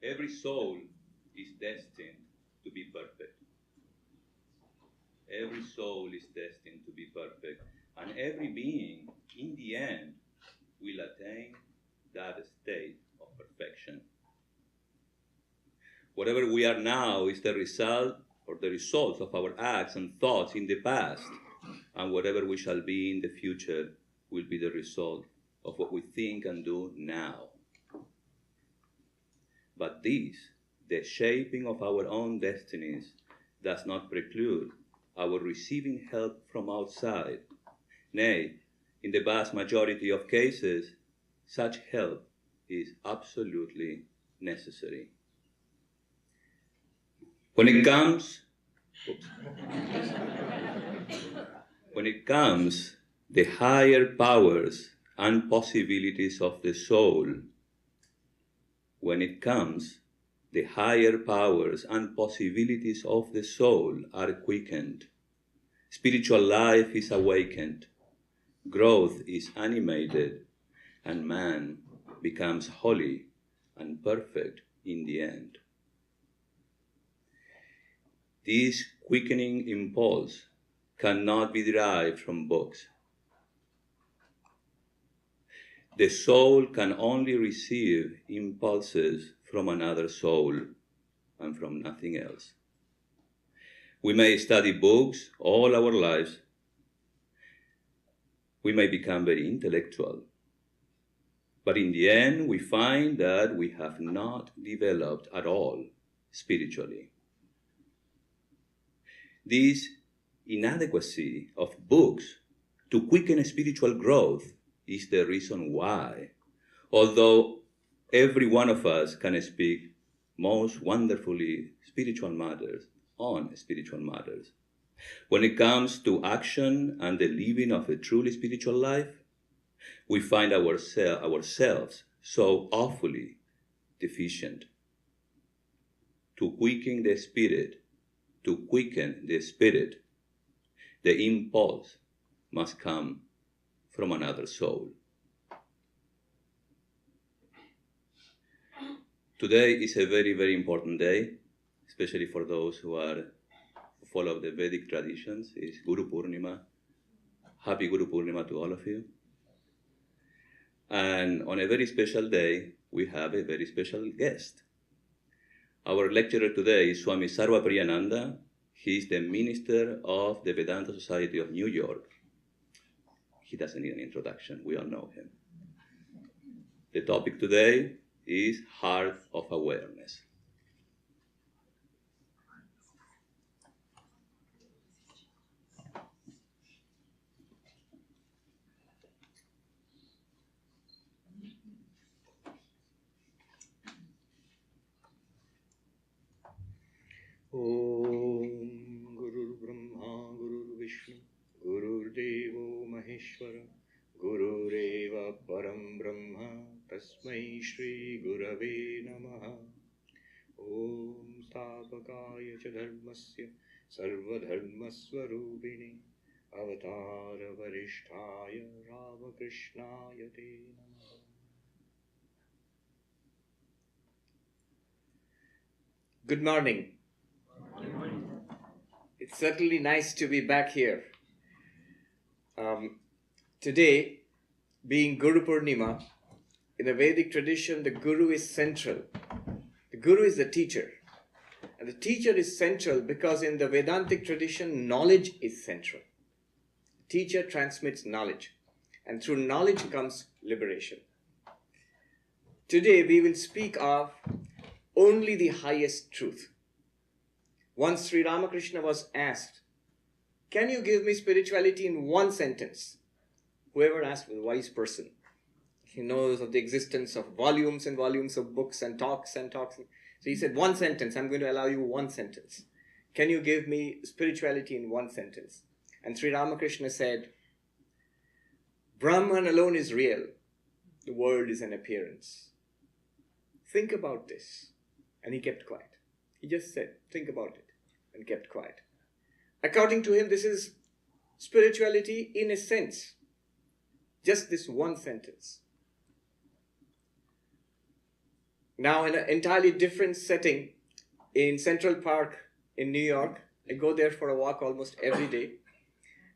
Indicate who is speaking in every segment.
Speaker 1: Every soul is destined to be perfect. Every soul is destined to be perfect. And every being, in the end, will attain that state of perfection. Whatever we are now is the result or the result of our acts and thoughts in the past, and whatever we shall be in the future will be the result of what we think and do now. But this, the shaping of our own destinies, does not preclude our receiving help from outside. Nay, in the vast majority of cases, such help is absolutely necessary. When it comes the higher powers and possibilities of the soul, the higher powers and possibilities of the soul are quickened. Spiritual life is awakened. Growth is animated, and man becomes holy and perfect in the end. This quickening impulse cannot be derived from books. The soul can only receive impulses from another soul and from nothing else. We may study books all our lives. We may become very intellectual. But in the end, we find that we have not developed at all spiritually. This inadequacy of books to quicken spiritual growth is the reason why, although every one of us can speak most wonderfully on spiritual matters, when it comes to action and the living of a truly spiritual life, we find ourselves so awfully deficient. To quicken the spirit, the impulse must come from another soul. Today is a very, very important day, especially for those who follow the Vedic traditions. It's Guru Purnima. Happy Guru Purnima to all of you. And on a very special day, we have a very special guest. Our lecturer today is Swami Sarvapriyananda. He is the minister of the Vedanta Society of New York. He doesn't need an introduction. We all know him. The topic today is Heart of Awareness.
Speaker 2: Om Guru Brahma Guru Vishnu Guru Devo Maheshwara Guru Reva Param Brahma Tasmai Shri Gurave Namaha. Om Stapakaya Cha Dharmasya Sarva Dharma Swarupini Avatara Varishtaya Ramakrishnaya Te Namaha. Good morning. It's certainly nice to be back here. Today, being Guru Purnima, in the Vedic tradition, the Guru is central. The Guru is the teacher. And the teacher is central because in the Vedantic tradition, knowledge is central. The teacher transmits knowledge. And through knowledge comes liberation. Today, we will speak of only the highest truth. Once Sri Ramakrishna was asked, "Can you give me spirituality in one sentence?" Whoever asked was a wise person. He knows of the existence of volumes and volumes of books and talks and talks. So he said, "One sentence, I'm going to allow you one sentence. Can you give me spirituality in one sentence?" And Sri Ramakrishna said, "Brahman alone is real. The world is an appearance. Think about this." And he kept quiet. He just said, "Think about it," and kept quiet. According to him, this is spirituality in a sense. Just this one sentence. Now in an entirely different setting in Central Park in New York. I go there for a walk almost every day.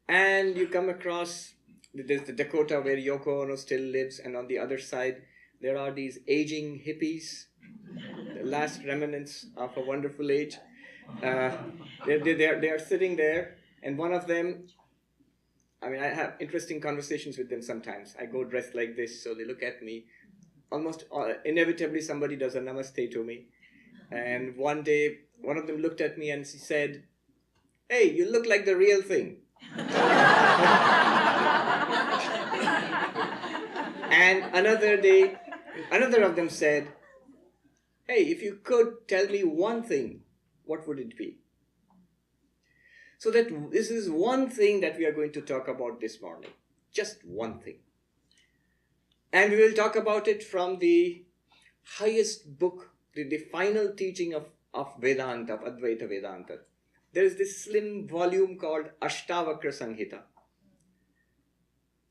Speaker 2: And you come across, there's the Dakota where Yoko Ono still lives, and on the other side there are these aging hippies, the last remnants of a wonderful age. They are sitting there, and one of them, I mean, I have interesting conversations with them sometimes. I go dressed like this, so they look at me. Almost inevitably somebody does a namaste to me. And one day, one of them looked at me and she said, "Hey, you look like the real thing." And another day, another of them said, "Hey, if you could tell me one thing, what would it be?" So that this is one thing that we are going to talk about this morning. Just one thing. And we will talk about it from the highest book, the final teaching of Vedanta, of Advaita Vedanta. There is this slim volume called Ashtavakra Samhita.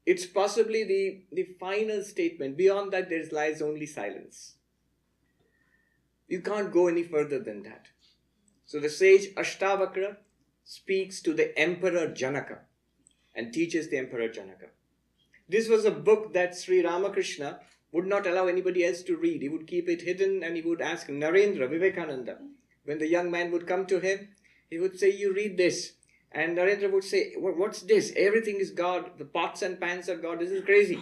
Speaker 2: It's possibly the final statement. Beyond that, there lies only silence. You can't go any further than that. So the sage Ashtavakra speaks to the Emperor Janaka and teaches the Emperor Janaka. This was a book that Sri Ramakrishna would not allow anybody else to read. He would keep it hidden and he would ask Narendra, Vivekananda. When the young man would come to him, he would say, "You read this." And Narendra would say, "What's this? Everything is God. The pots and pans are God. This is crazy."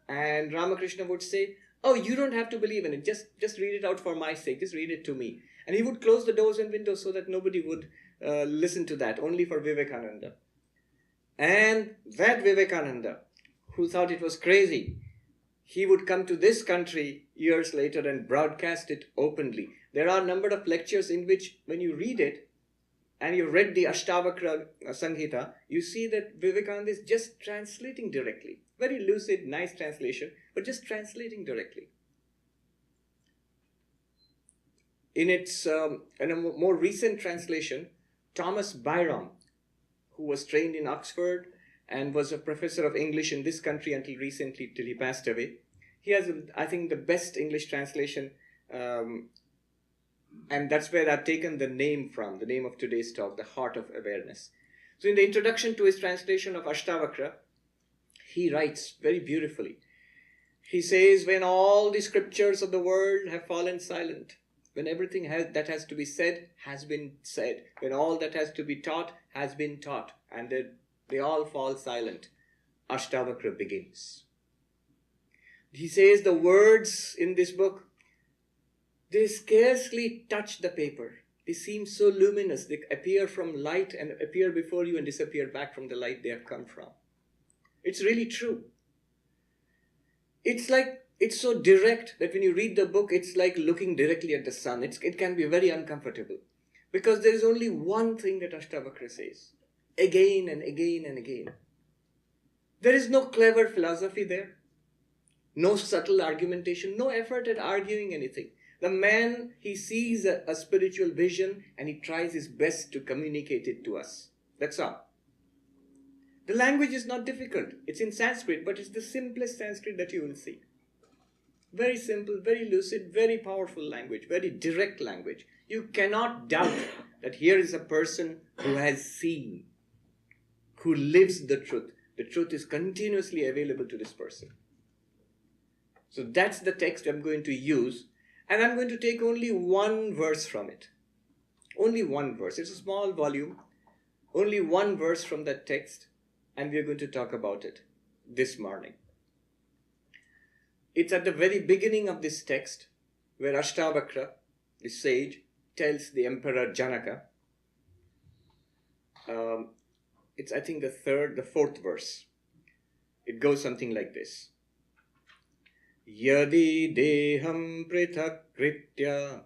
Speaker 2: And Ramakrishna would say, "Oh, you don't have to believe in it. Just read it out for my sake. Just read it to me." And he would close the doors and windows so that nobody would listen to that, only for Vivekananda. And that Vivekananda, who thought it was crazy, he would come to this country years later and broadcast it openly. There are a number of lectures in which, when you read it, and you read the Ashtavakra Samhita, you see that Vivekananda is just translating directly. Very lucid, nice translation, but just translating directly. In a more recent translation, Thomas Byrom, who was trained in Oxford and was a professor of English in this country until recently, till he passed away. He has, I think, the best English translation, and that's where I've taken the name from, the name of today's talk, The Heart of Awareness. So in the introduction to his translation of Ashtavakra, he writes very beautifully. He says, "When all the scriptures of the world have fallen silent, when everything that has to be said has been said, when all that has to be taught has been taught, and they all fall silent, Ashtavakra begins." He says the words in this book, they scarcely touch the paper. They seem so luminous. They appear from light and appear before you and disappear back from the light they have come from. It's really true. It's so direct that when you read the book, it's like looking directly at the sun. It can be very uncomfortable because there is only one thing that Ashtavakra says again and again and again. There is no clever philosophy there, no subtle argumentation, no effort at arguing anything. The man, he sees a spiritual vision and he tries his best to communicate it to us. That's all. The language is not difficult. It's in Sanskrit, but it's the simplest Sanskrit that you will see. Very simple, very lucid, very powerful language, very direct language. You cannot doubt that here is a person who has seen, who lives the truth. The truth is continuously available to this person. So that's the text I'm going to use, and I'm going to take only one verse from it. Only one verse. It's a small volume. Only one verse from that text, and we're going to talk about it this morning. It's at the very beginning of this text where Ashtavakra, the sage, tells the Emperor Janaka. It's, I think, the fourth verse. It goes something like this. Yadi deham prithak kritya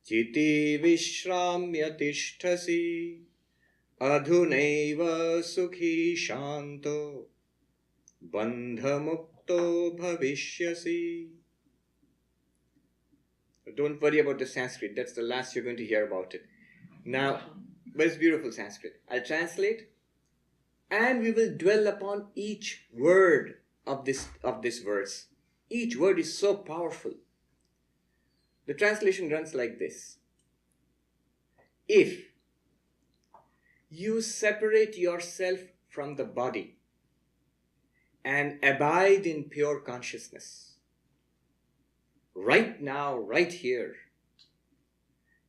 Speaker 2: chiti vishramya tishtasi adhunaiva sukhi shanto bandhamukta bhavishyasi. Don't worry about the Sanskrit. That's the last you're going to hear about it. Now, but it's beautiful Sanskrit. I'll translate, and we will dwell upon each word of this verse. Each word is so powerful. The translation runs like this. If you separate yourself from the body and abide in pure consciousness, right now, right here,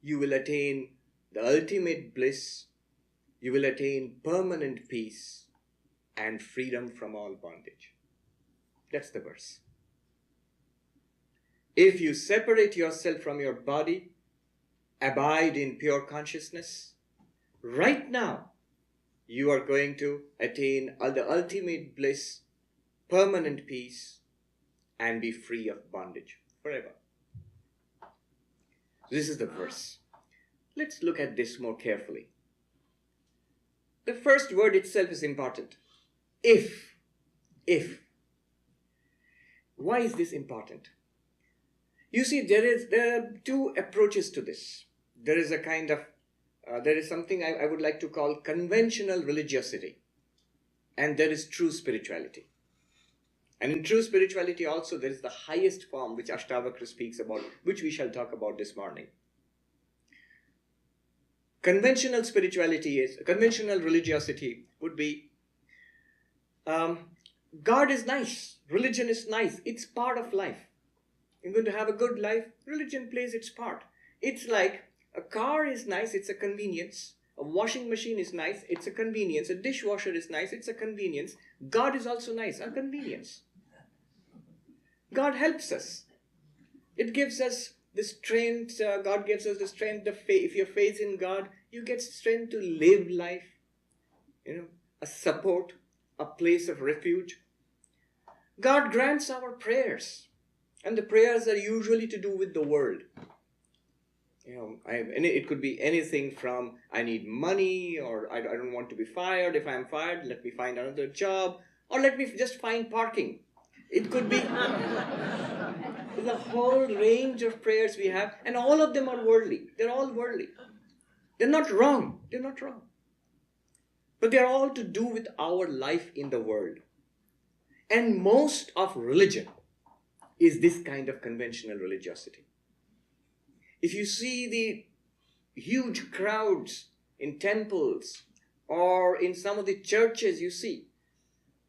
Speaker 2: you will attain the ultimate bliss, you will attain permanent peace and freedom from all bondage. That's the verse. If you separate yourself from your body, abide in pure consciousness, right now, you are going to attain the ultimate bliss, permanent peace, and be free of bondage forever. This is the verse. Let's look at this more carefully. The first word itself is important. If. Why is this important? You see, there are two approaches to this. There is a kind of, there is something I would like to call conventional religiosity. And there is true spirituality. And in true spirituality also, there is the highest form which Ashtavakra speaks about, which we shall talk about this morning. Conventional religiosity would be, God is nice, religion is nice, it's part of life. You're going to have a good life, religion plays its part. It's like a car is nice, it's a convenience. A washing machine is nice, it's a convenience. A dishwasher is nice, it's a convenience. God is also nice, a convenience. God helps us. It gives us the strength, God gives us the strength, if you have faith in God, you get strength to live life. A support, a place of refuge. God grants our prayers. And the prayers are usually to do with the world. It could be anything from, I need money, or I don't want to be fired. If I'm fired, let me find another job, or let me just find parking. It could be the whole range of prayers we have, and all of them are worldly. They're all worldly. They're not wrong. They're not wrong. But they're all to do with our life in the world. And most of religion is this kind of conventional religiosity. If you see the huge crowds in temples or in some of the churches you see,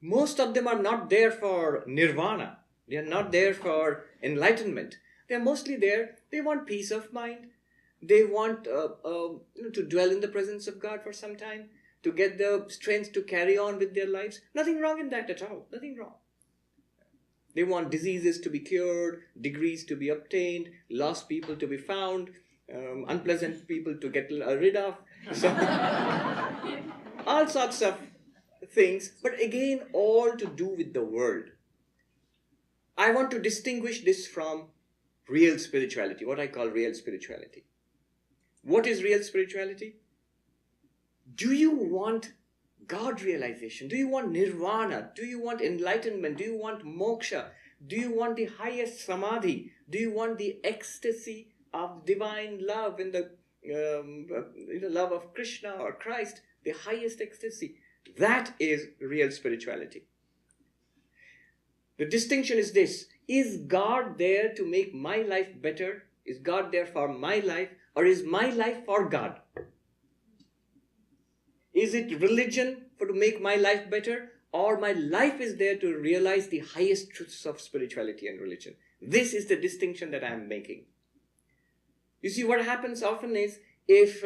Speaker 2: most of them are not there for nirvana. They are not there for enlightenment. They are mostly there. They want peace of mind. They want to dwell in the presence of God for some time, to get the strength to carry on with their lives. Nothing wrong in that at all. Nothing wrong. They want diseases to be cured, degrees to be obtained, lost people to be found, unpleasant people to get rid of. So, all sorts of things, but again, all to do with the world. I want to distinguish this from real spirituality, what I call real spirituality. What is real spirituality? Do you want God realization? Do you want nirvana? Do you want enlightenment? Do you want moksha? Do you want the highest samadhi? Do you want the ecstasy of divine love in the love of Krishna or Christ? The highest ecstasy. That is real spirituality. The distinction is this. Is God there to make my life better? Is God there for my life? Or is my life for God? Is it religion to make my life better? Or my life is there to realize the highest truths of spirituality and religion? This is the distinction that I am making. You see, what happens often is, if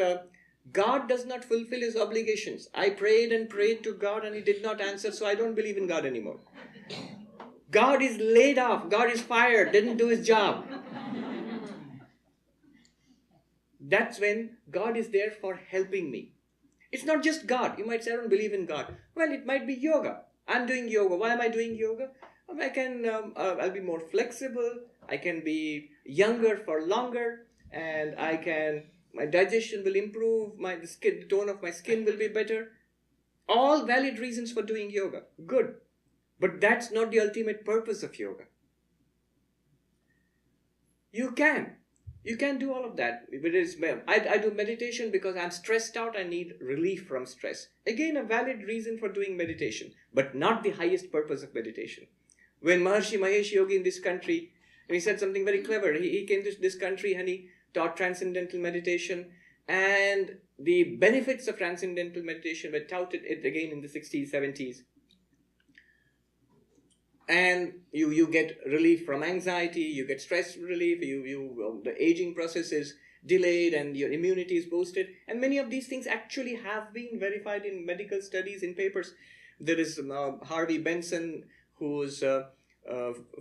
Speaker 2: God does not fulfill his obligations, I prayed and prayed to God and he did not answer, so I don't believe in God anymore. God is laid off, God is fired, didn't do his job. That's when God is there for helping me. It's not just God. You might say, I don't believe in God. Well, it might be yoga. I'm doing yoga. Why am I doing yoga? I'll be more flexible. I can be younger for longer. And my digestion will improve. The tone of my skin will be better. All valid reasons for doing yoga. Good. But that's not the ultimate purpose of yoga. You can do all of that. I do meditation because I'm stressed out. I need relief from stress. Again, a valid reason for doing meditation, but not the highest purpose of meditation. When Maharishi Mahesh Yogi in this country, And he said something very clever. He came to this country and he taught transcendental meditation, and the benefits of transcendental meditation were touted it again in the 60s, 70s. And you get relief from anxiety, you get stress relief, the aging process is delayed and your immunity is boosted. And many of these things actually have been verified in medical studies, in papers. There is Harvey Benson, whose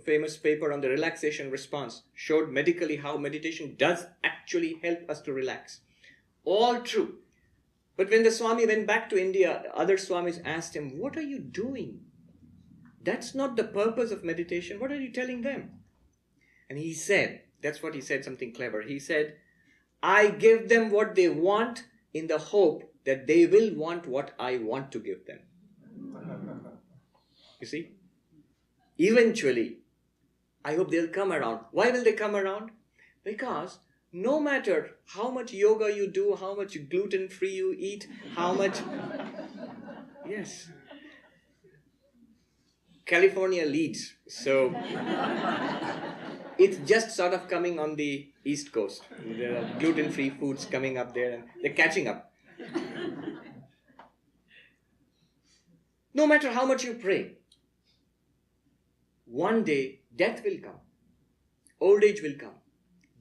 Speaker 2: famous paper on the relaxation response showed medically how meditation does actually help us to relax. All true. But when the Swami went back to India, other Swamis asked him, "What are you doing? That's not the purpose of meditation. What are you telling them?" And he said, that's what he said, something clever. He said, "I give them what they want in the hope that they will want what I want to give them." You see? Eventually, I hope they'll come around. Why will they come around? Because no matter how much yoga you do, how much gluten-free you eat, how much... Yes. California leads, so it's just sort of coming on the East Coast. There are gluten-free foods coming up there and they're catching up. No matter how much you pray, one day death will come, old age will come,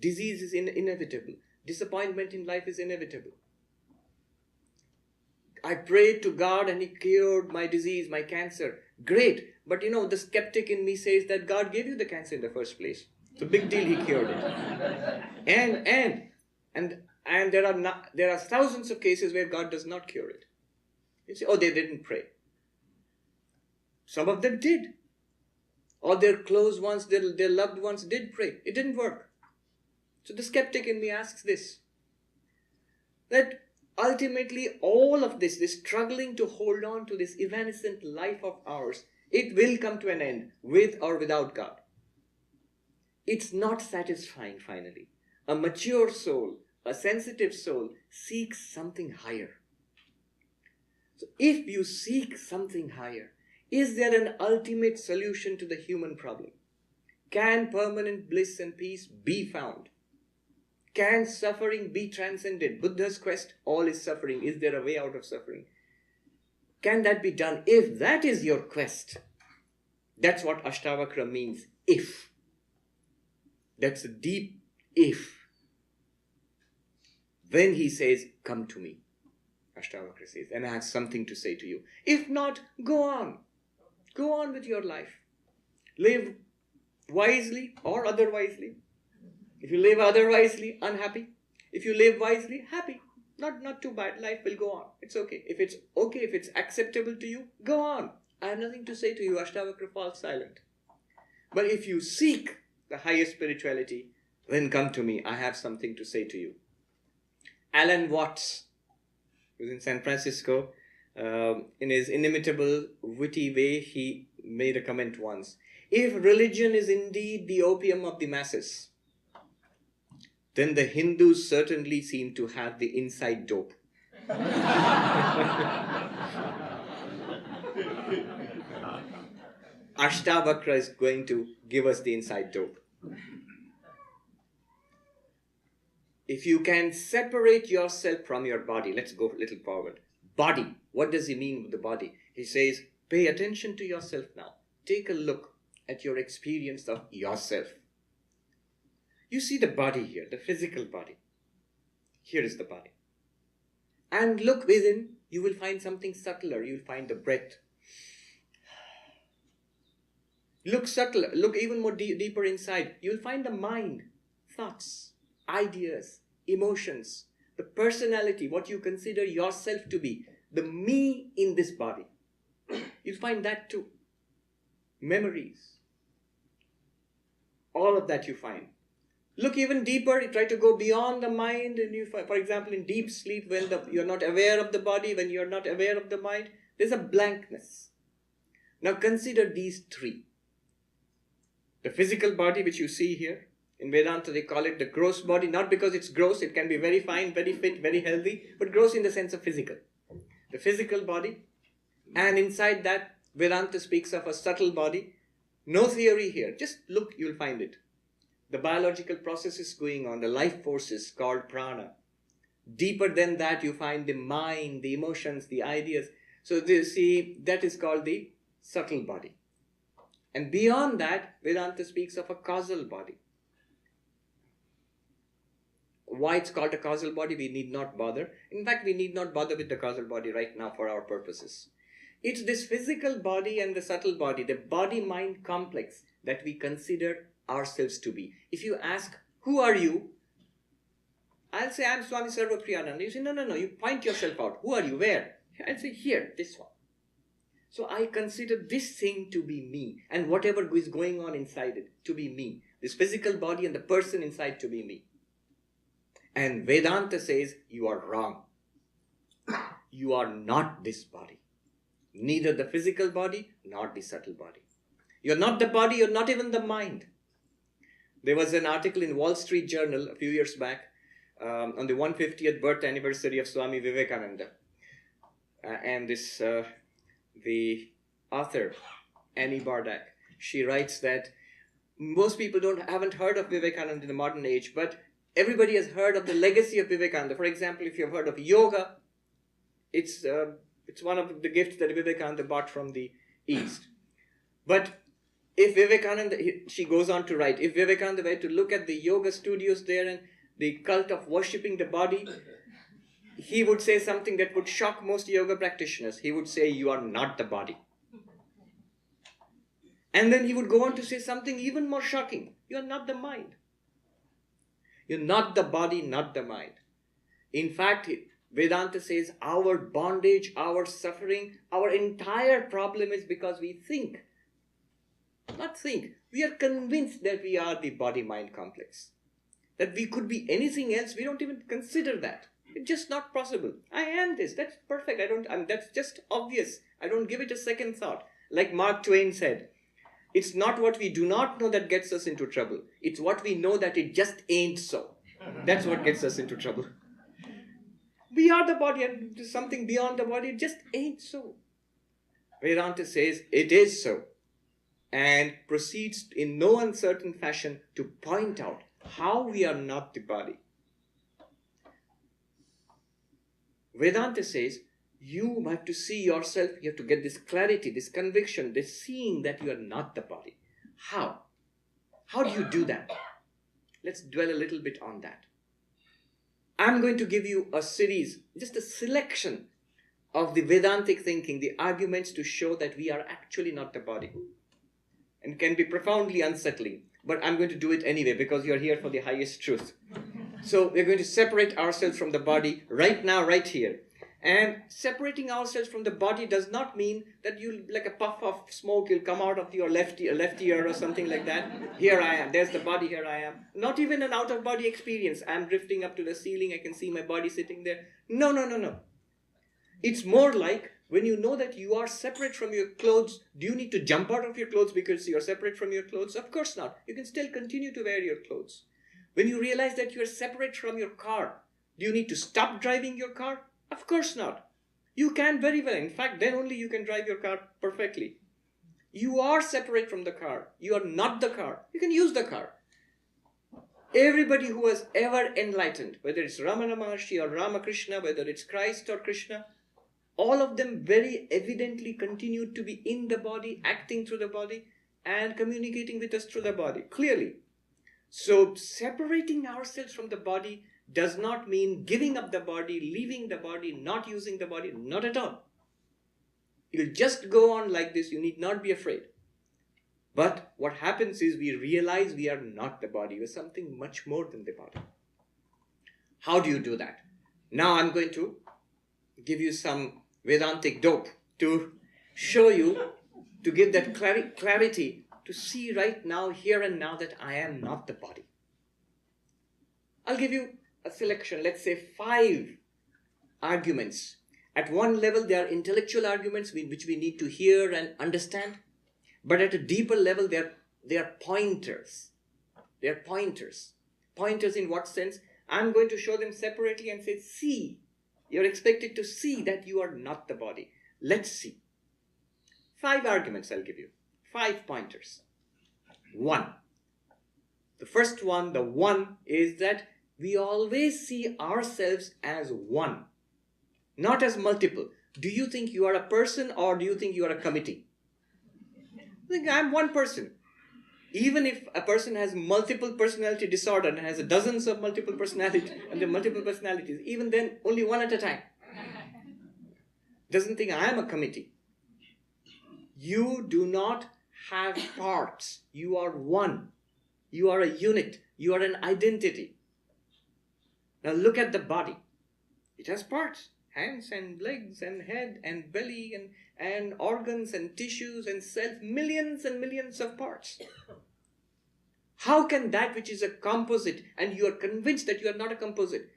Speaker 2: disease is inevitable, disappointment in life is inevitable. I prayed to God and He cured my disease, my cancer. Great. But the skeptic in me says that God gave you the cancer in the first place. It's a big deal He cured it. And there are thousands of cases where God does not cure it. You say, oh, they didn't pray. Some of them did. Or their close ones, their loved ones did pray. It didn't work. So the skeptic in me asks this, that ultimately all of this struggling to hold on to this evanescent life of ours, it will come to an end with or without God. It's not satisfying finally. A mature soul, a sensitive soul seeks something higher. So if you seek something higher, is there an ultimate solution to the human problem? Can permanent bliss and peace be found? Can suffering be transcended? Buddha's quest, all is suffering. Is there a way out of suffering? Can that be done? If that is your quest, that's what Ashtavakra means, if. That's a deep if. Then he says, come to me, Ashtavakra says, and I have something to say to you. If not, go on. Go on with your life. Live wisely or otherwisely. If you live otherwisely, unhappy. If you live wisely, happy. Not too bad. Life will go on. It's okay. If it's okay, if it's acceptable to you, go on. I have nothing to say to you. Ashtavakra falls silent. But if you seek the highest spirituality, then come to me. I have something to say to you. Alan Watts, who was in San Francisco, in his inimitable, witty way, he made a comment once. If religion is indeed the opium of the masses, then the Hindus certainly seem to have the inside dope. Ashtavakra is going to give us the inside dope. If you can separate yourself from your body, let's go a little forward. Body, what does he mean with the body? He says, pay attention to yourself now. Take a look at your experience of yourself. You see the body here, the physical body. Here is the body. And look within, you will find something subtler. You will find the breath. Look subtler, look even more deeper inside. You will find the mind, thoughts, ideas, emotions, the personality, what you consider yourself to be, the me in this body. You'll find that too. Memories. All of that you find. Look even deeper, you try to go beyond the mind, and you, for example, in deep sleep, when you're not aware of the body, when you're not aware of the mind, there's a blankness. Now consider these three. The physical body, which you see here, in Vedanta they call it the gross body, not because it's gross, it can be very fine, very fit, very healthy, but gross in the sense of physical. The physical body, and inside that, Vedanta speaks of a subtle body. No theory here, just look, you'll find it. the biological processes going on, the life forces called prana. Deeper than that, you find the mind, the emotions, the ideas. So that is called the subtle body. And beyond that, Vedanta speaks of a causal body. Why it's called a causal body, we need not bother. In fact, we need not bother with the causal body right now for our purposes. It's this physical body and the subtle body, the body-mind complex that we consider ourselves to be. If you ask, who are you? I'll say, I'm Swami Sarvapriyananda. You say, no, you point yourself out. Who are you? Where? I'll say, here, this one. So I consider this thing to be me, and whatever is going on inside it to be me. This physical body and the person inside to be me. And Vedanta says, you are wrong. You are not this body. Neither the physical body, nor the subtle body. You're not the body, you're not even the mind. There was an article in Wall Street Journal a few years back on the 150th birth anniversary of Swami Vivekananda. And the author, Annie Bardak, she writes that most people haven't heard of Vivekananda in the modern age, but everybody has heard of the legacy of Vivekananda. For example, if you've heard of yoga, it's one of the gifts that Vivekananda bought from the East. But if Vivekananda, she goes on to write, if Vivekananda were to look at the yoga studios there and the cult of worshipping the body, he would say something that would shock most yoga practitioners. He would say, you are not the body. And then he would go on to say something even more shocking. You are not the mind. You're not the body, not the mind. In fact, Vedanta says our bondage, our suffering, our entire problem is because we think. Not think. We are convinced that we are the body-mind complex. That we could be anything else. We don't even consider that. It's just not possible. I am this. That's perfect. That's just obvious. I don't give it a second thought. Like Mark Twain said, it's not what we do not know that gets us into trouble. It's what we know that it just ain't so. That's what gets us into trouble. We are the body, and there's something beyond the body. It just ain't so. Vedanta says it is so, and proceeds in no uncertain fashion to point out how we are not the body. Vedanta says you have to see yourself, you have to get this clarity, this conviction, this seeing that you are not the body. How? How do you do that? Let's dwell a little bit on that. I'm going to give you a series, just a selection of the Vedantic thinking, the arguments to show that we are actually not the body. And can be profoundly unsettling. But I'm going to do it anyway because you're here for the highest truth. So we're going to separate ourselves from the body right now, right here. And separating ourselves from the body does not mean that you, like a puff of smoke, you'll come out of your left ear or something like that. Here I am. There's the body. Here I am. Not even an out-of-body experience. I'm drifting up to the ceiling. I can see my body sitting there. No. It's more like when you know that you are separate from your clothes, do you need to jump out of your clothes because you're separate from your clothes? Of course not. You can still continue to wear your clothes. When you realize that you're separate from your car, do you need to stop driving your car? Of course not. You can very well. In fact, then only you can drive your car perfectly. You are separate from the car. You are not the car. You can use the car. Everybody who has ever enlightened, whether it's Ramana Maharshi or Ramakrishna, whether it's Christ or Krishna, all of them very evidently continued to be in the body, acting through the body, and communicating with us through the body, clearly. So separating ourselves from the body does not mean giving up the body, leaving the body, not using the body, not at all. You'll just go on like this, you need not be afraid. But what happens is we realize we are not the body, we're something much more than the body. How do you do that? Now I'm going to give you some Vedantic dope to show you, to give that clarity, to see right now, here and now, that I am not the body. I'll give you a selection, let's say 5 arguments. At one level, they are intellectual arguments which we need to hear and understand. But at a deeper level, they are pointers. They are pointers. Pointers in what sense? I'm going to show them separately and say, see. You're expected to see that you are not the body. Let's see. 5 arguments I'll give you. 5 pointers. 1. The first one, the one, is that we always see ourselves as one, not as multiple. Do you think you are a person or do you think you are a committee? I think I'm one person. Even if a person has multiple personality disorder and has dozens of multiple personalities, and the multiple personalities, even then only one at a time. Doesn't think I am a committee. You do not have parts. You are one. You are a unit. You are an identity. Now look at the body. It has parts. Hands and legs and head and belly and organs and tissues and cells. Millions and millions of parts. How can that which is a composite, and you are convinced that you are not a composite?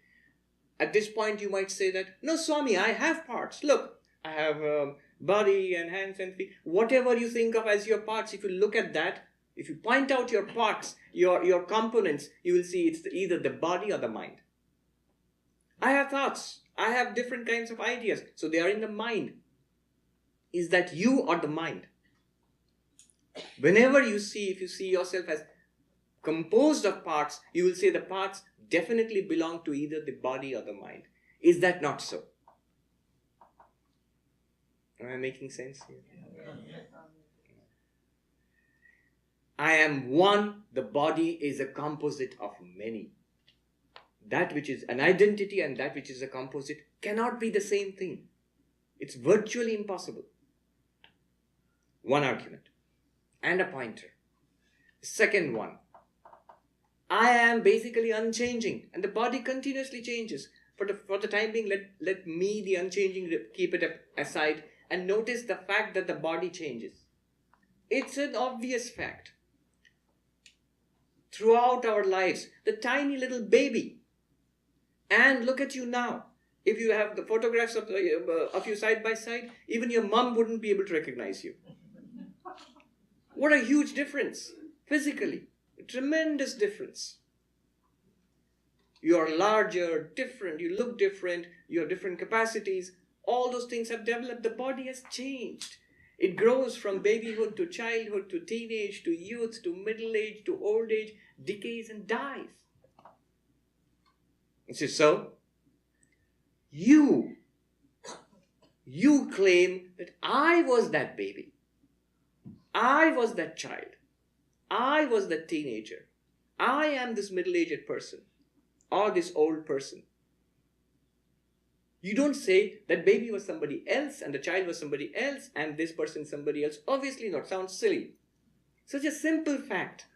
Speaker 2: At this point you might say that, no Swami, I have parts. Look, I have body and hands and feet. Whatever you think of as your parts, if you look at that, if you point out your parts, your components, you will see it's either the body or the mind. I have thoughts. I have different kinds of ideas. So they are in the mind. Is that you or the mind? Whenever you see, if you see yourself as composed of parts, you will say the parts definitely belong to either the body or the mind. Is that not so? Am I making sense here? I am one, the body is a composite of many. That which is an identity and that which is a composite cannot be the same thing. It's virtually impossible. One argument. And a pointer. Second one. I am basically unchanging and the body continuously changes. For the time being, let me, the unchanging, keep it aside and notice the fact that the body changes. It's an obvious fact. Throughout our lives, the tiny little baby, and look at you now. If you have the photographs of you side by side, even your mom wouldn't be able to recognize you. What a huge difference physically. A tremendous difference. You are larger, different, you look different, you have different capacities. All those things have developed. The body has changed. It grows from babyhood to childhood to teenage to youth to middle age to old age, decays and dies. So, you claim that I was that baby. I was that child. I was that teenager. I am this middle-aged person or this old person. You don't say that baby was somebody else and the child was somebody else and this person somebody else. Obviously not. Sounds silly. Such a simple fact.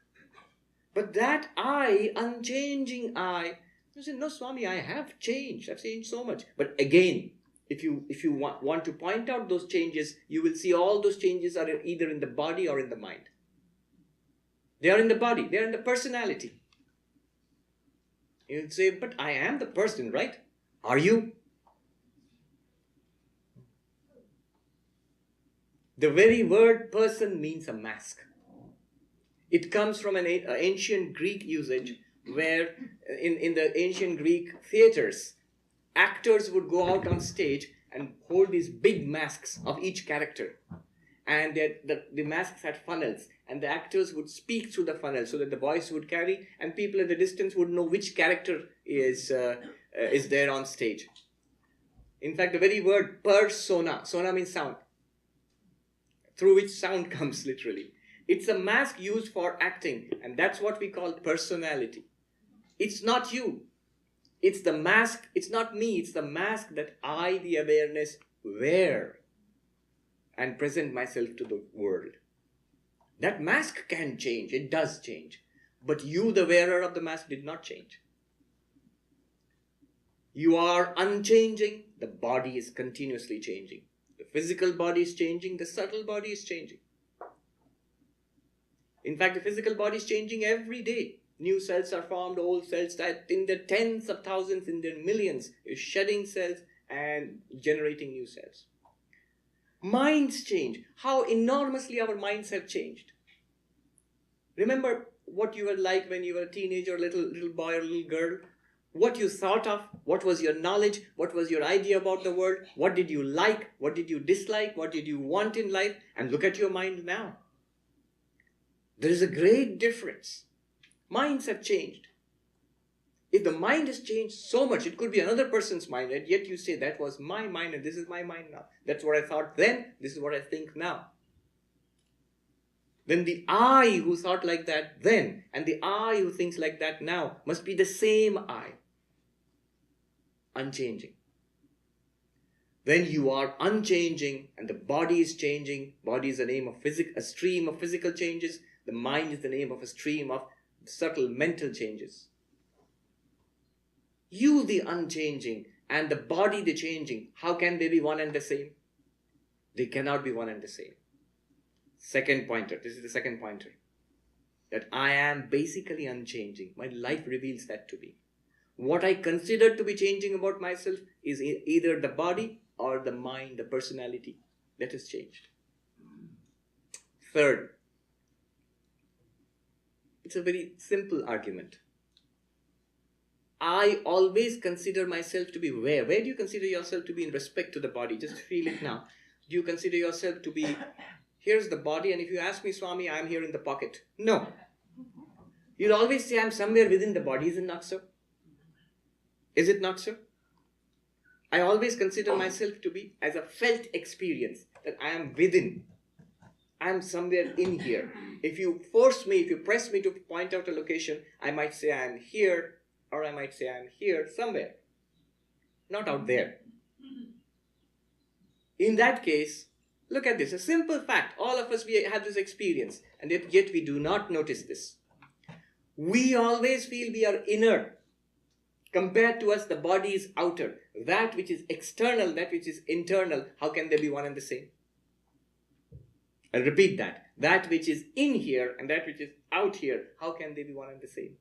Speaker 2: But that I, unchanging I, you say, no Swami, I have changed. I've changed so much. But again, if you want to point out those changes, you will see all those changes are either in the body or in the mind. They are in the body. They are in the personality. You'll say, but I am the person, right? Are you? The very word person means a mask. It comes from an ancient Greek usage where in the ancient Greek theaters, actors would go out on stage and hold these big masks of each character. And the masks had funnels, and the actors would speak through the funnel so that the voice would carry, and people at the distance would know which character is there on stage. In fact, the very word persona means sound, through which sound comes literally. It's a mask used for acting, and that's what we call personality. It's not you. It's the mask. It's not me. It's the mask that I, the awareness, wear and present myself to the world. That mask can change. It does change. But you, the wearer of the mask, did not change. You are unchanging. The body is continuously changing. The physical body is changing. The subtle body is changing. In fact, the physical body is changing every day. New cells are formed, old cells that in their tens of thousands, in their millions, is shedding cells and generating new cells. Minds change. How enormously our minds have changed. Remember what you were like when you were a teenager, little boy or little girl? What you thought of, what was your knowledge, what was your idea about the world, what did you like, what did you dislike, what did you want in life, and look at your mind now. There is a great difference. Minds have changed. If the mind has changed so much, it could be another person's mind, and yet you say, that was my mind and this is my mind now. That's what I thought then, this is what I think now. Then the I who thought like that then and the I who thinks like that now must be the same I. Unchanging. When you are unchanging and the body is changing, body is the name of a stream of physical changes, the mind is the name of a stream of subtle mental changes. You, the unchanging, and the body, the changing, how can they be one and the same? They cannot be one and the same. Second pointer, this is the second pointer. That I am basically unchanging. My life reveals that to me. What I consider to be changing about myself is either the body or the mind, the personality that has changed. Third, it's a very simple argument. I always consider myself to be where? Where do you consider yourself to be in respect to the body? Just feel it now. Do you consider yourself to be, here's the body, and if you ask me, Swami, I'm here in the pocket. No. You'll always say I'm somewhere within the body. Is it not so? Is it not so? I always consider myself to be as a felt experience, that I am within. I am somewhere in here. If you force me, if you press me to point out a location, I might say I am here, or I might say I am here somewhere. Not out there. In that case, look at this, a simple fact. All of us, we have this experience, and yet we do not notice this. We always feel we are inner. Compared to us, the body is outer. That which is external, that which is internal, how can they be one and the same? I'll repeat that. That which is in here and that which is out here, how can they be one and the same?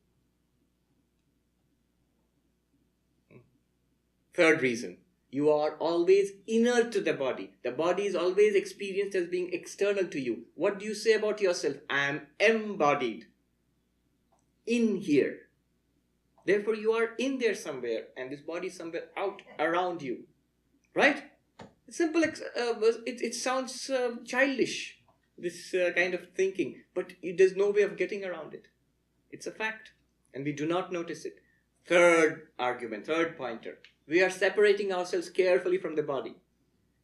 Speaker 2: Third reason, you are always inner to the body. The body is always experienced as being external to you. What do you say about yourself? I am embodied. In here. Therefore, you are in there somewhere, and this body is somewhere out around you. Right? Simple, it sounds childish, this kind of thinking, but there's no way of getting around it. It's a fact, and we do not notice it. Third argument, third pointer. We are separating ourselves carefully from the body.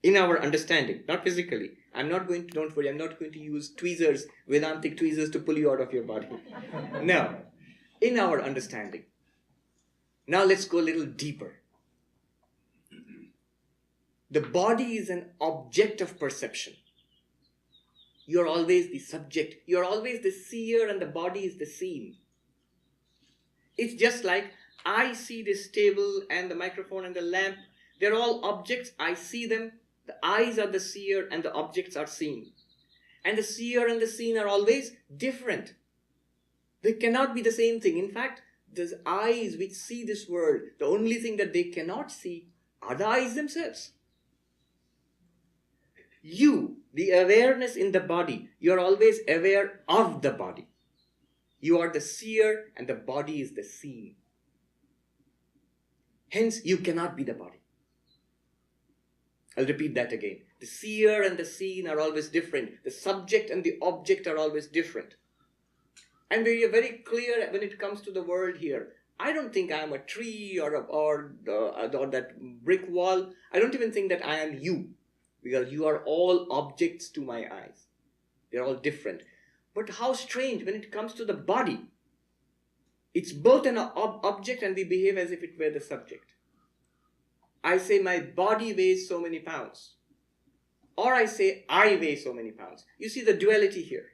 Speaker 2: In our understanding, not physically. Don't worry, I'm not going to use tweezers, Vedantic tweezers to pull you out of your body. No. In our understanding. Now let's go a little deeper. The body is an object of perception. You're always the subject. You're always the seer and the body is the seen. It's just like I see this table and the microphone and the lamp. They're all objects. I see them. The eyes are the seer and the objects are seen. And the seer and the seen are always different. They cannot be the same thing. In fact, the eyes which see this world, the only thing that they cannot see are the eyes themselves. You, the awareness in the body, you are always aware of the body. You are the seer and the body is the seen. Hence, you cannot be the body. I'll repeat that again. The seer and the seen are always different. The subject and the object are always different. And we are very clear when it comes to the world here. I don't think I am a tree or that brick wall. I don't even think that I am you. Because you are all objects to my eyes. They're all different. But how strange when it comes to the body. It's both an object and we behave as if it were the subject. I say my body weighs so many pounds. Or I say I weigh so many pounds. You see the duality here.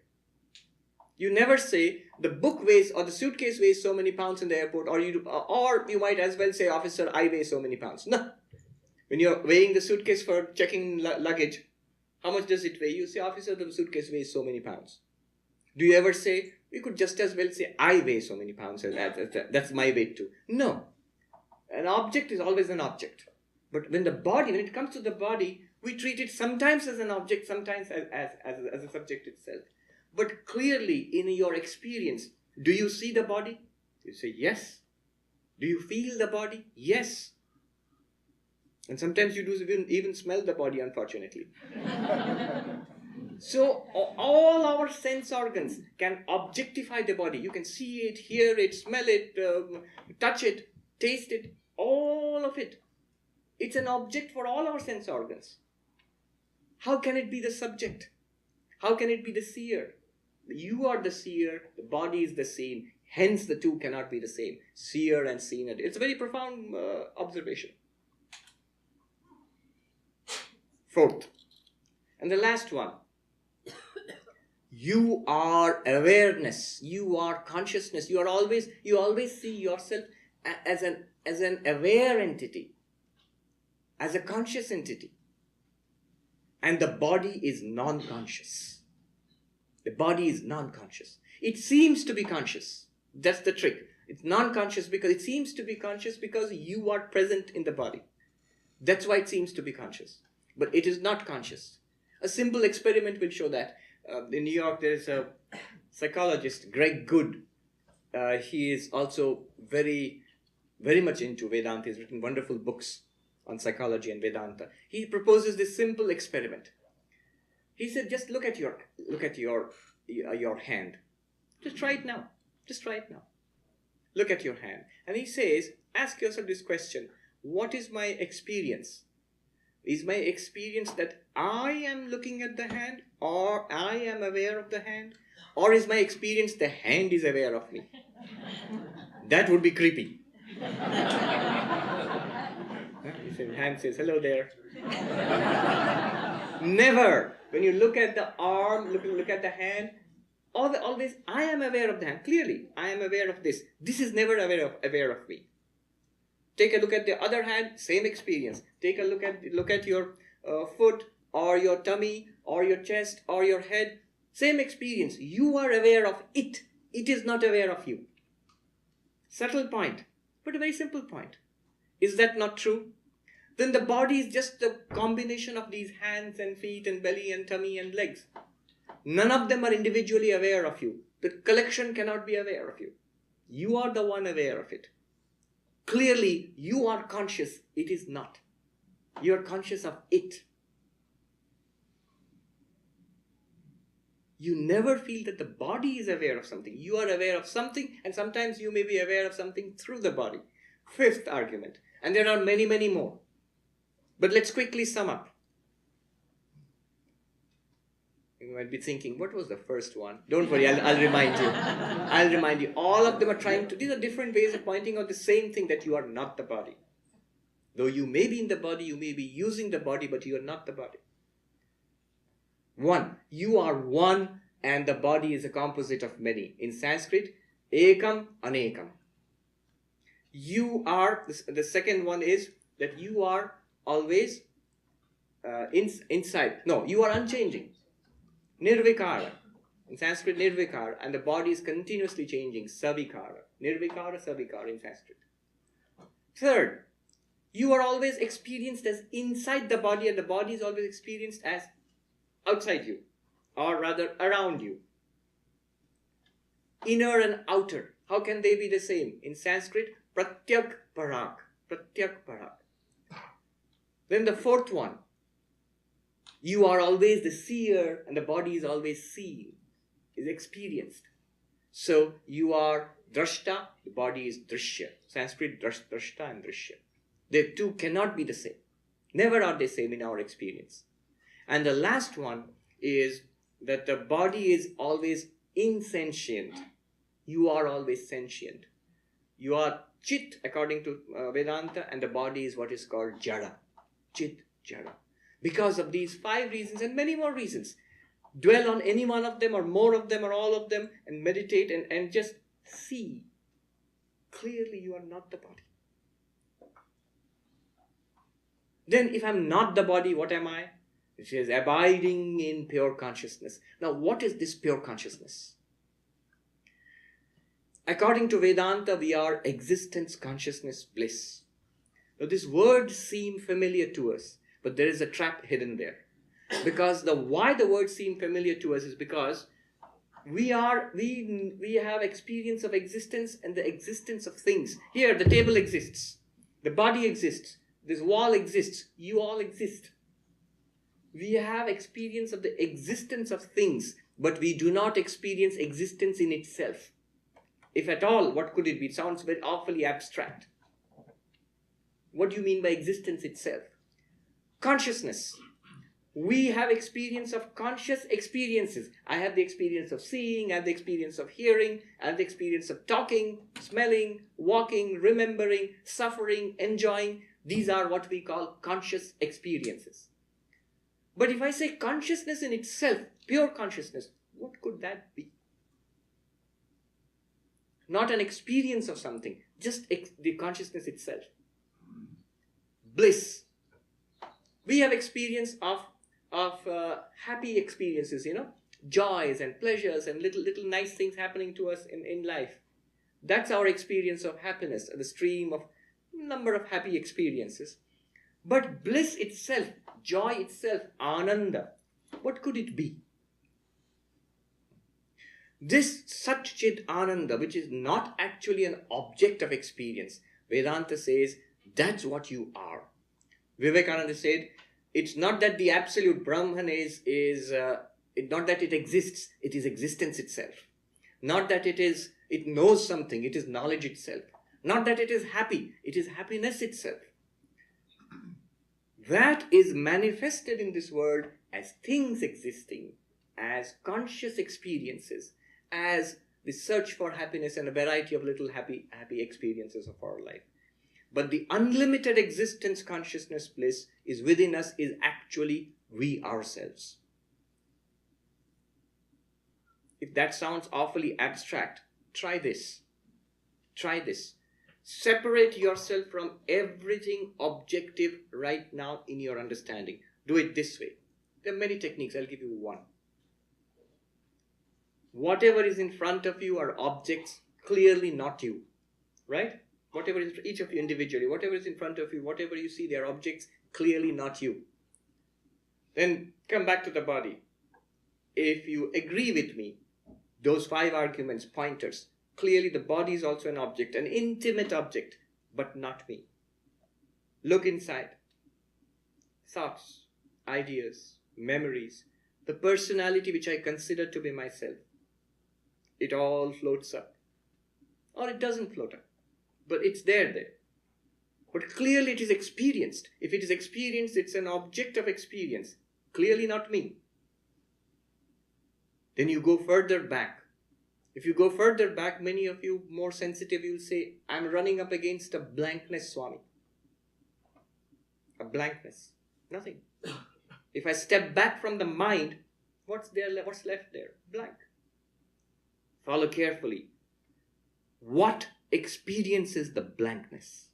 Speaker 2: You never say the book weighs or the suitcase weighs so many pounds in the airport, or you might as well say, officer, I weigh so many pounds. No. When you're weighing the suitcase for checking luggage, how much does it weigh? You say, officer, the suitcase weighs so many pounds. Do you ever say, we could just as well say, I weigh so many pounds, that's my weight too. No. An object is always an object. But when it comes to the body, we treat it sometimes as an object, sometimes as a subject itself. But clearly, in your experience, do you see the body? You say, yes. Do you feel the body? Yes. And sometimes you do even smell the body, unfortunately. So all our sense organs can objectify the body. You can see it, hear it, smell it, touch it, taste it, all of it. It's an object for all our sense organs. How can it be the subject? How can it be the seer? You are the seer, the body is the seen, hence the two cannot be the same. Seer and seen. It's a very profound observation. Fourth, and the last one. You are awareness, you are consciousness, you always see yourself as an aware entity, as a conscious entity. And the body is non-conscious. The body is non-conscious. It seems to be conscious. That's the trick. It's non-conscious because it seems to be conscious because you are present in the body. That's why it seems to be conscious. But it is not conscious. A simple experiment will show that. In New York, there is a psychologist, Greg Good. He is also very, very much into Vedanta. He's written wonderful books on psychology and Vedanta. He proposes this simple experiment. He said, just look at your hand. Just try it now. Just try it now. Look at your hand. And he says, ask yourself this question. What is my experience? Is my experience that I am looking at the hand, or I am aware of the hand, or is my experience the hand is aware of me? That would be creepy. The hand says, hello there. Never. When you look at the arm, look at the hand, always I am aware of the hand. Clearly, I am aware of this. This is never aware of me. Take a look at the other hand, same experience. Take a look at your foot or your tummy or your chest or your head. Same experience. You are aware of it. It is not aware of you. Subtle point, but a very simple point. Is that not true? Then the body is just the combination of these hands and feet and belly and tummy and legs. None of them are individually aware of you. The collection cannot be aware of you. You are the one aware of it. Clearly, you are conscious. It is not. You are conscious of it. You never feel that the body is aware of something. You are aware of something, and sometimes you may be aware of something through the body. Fifth argument. And there are many, many more. But let's quickly sum up. You might be thinking, what was the first one? Don't worry, I'll remind you. I'll remind you. All of them are trying to, these are different ways of pointing out the same thing, that you are not the body. Though you may be in the body, you may be using the body, but you are not the body. One, you are one, and the body is a composite of many. In Sanskrit, ekam, anekam. You are, the second one is that you are always inside. No, you are unchanging. Nirvikara. In Sanskrit, nirvikara. And the body is continuously changing. Savikara. Nirvikara, savikara in Sanskrit. Third, you are always experienced as inside the body, and the body is always experienced as outside you. Or rather, around you. Inner and outer. How can they be the same? In Sanskrit, pratyak parak. Pratyak parak. Then the fourth one. You are always the seer, and the body is always seen, is experienced. So you are drashta, the body is drishya. Sanskrit, drashta and drishya. The two cannot be the same. Never are they same in our experience. And the last one is that the body is always insentient. You are always sentient. You are chit, according to Vedanta, and the body is what is called jada. Chit, jada. Because of these 5 reasons and many more reasons. Dwell on any one of them or more of them or all of them and meditate and just see. Clearly you are not the body. Then if I'm not the body, what am I? It is abiding in pure consciousness. Now what is this pure consciousness? According to Vedanta, we are existence, consciousness, bliss. Now these words seem familiar to us. But there is a trap hidden there. Because why the words seem familiar to us is because we have experience of existence and the existence of things. Here, the table exists. The body exists. This wall exists. You all exist. We have experience of the existence of things, but we do not experience existence in itself. If at all, what could it be? It sounds very awfully abstract. What do you mean by existence itself? Consciousness. We have experience of conscious experiences. I have the experience of seeing, I have the experience of hearing, I have the experience of talking, smelling, walking, remembering, suffering, enjoying. These are what we call conscious experiences. But if I say consciousness in itself, pure consciousness, what could that be? Not an experience of something, just the consciousness itself. Bliss. We have experience of happy experiences, joys and pleasures and little nice things happening to us in life. That's our experience of happiness, the stream of number of happy experiences. But bliss itself, joy itself, ananda, what could it be? This Satchit Ananda, which is not actually an object of experience, Vedanta says that's what you are. Vivekananda said, it's not that the absolute Brahman is not that it exists, it is existence itself. Not that it knows something, it is knowledge itself. Not that it is happy, it is happiness itself. That is manifested in this world as things existing, as conscious experiences, as the search for happiness and a variety of little happy experiences of our life. But the unlimited existence consciousness bliss is within us, is actually we ourselves. If that sounds awfully abstract, try this. Try this. Separate yourself from everything objective right now in your understanding. Do it this way. There are many techniques. I'll give you one. Whatever is in front of you are objects, clearly not you. Right? Whatever is each of you individually, whatever is in front of you, whatever you see, they are objects, clearly not you. Then come back to the body. If you agree with me, those 5 arguments, pointers, clearly the body is also an object, an intimate object, but not me. Look inside. Thoughts, ideas, memories, the personality which I consider to be myself. It all floats up. Or it doesn't float up. But it's there. But clearly it is experienced. If it is experienced, it's an object of experience. Clearly not me. Then you go further back. If you go further back, many of you more sensitive, you'll say, I'm running up against a blankness, Swami. A blankness. Nothing. If I step back from the mind, what's left there? Blank. Follow carefully. What experiences the blankness?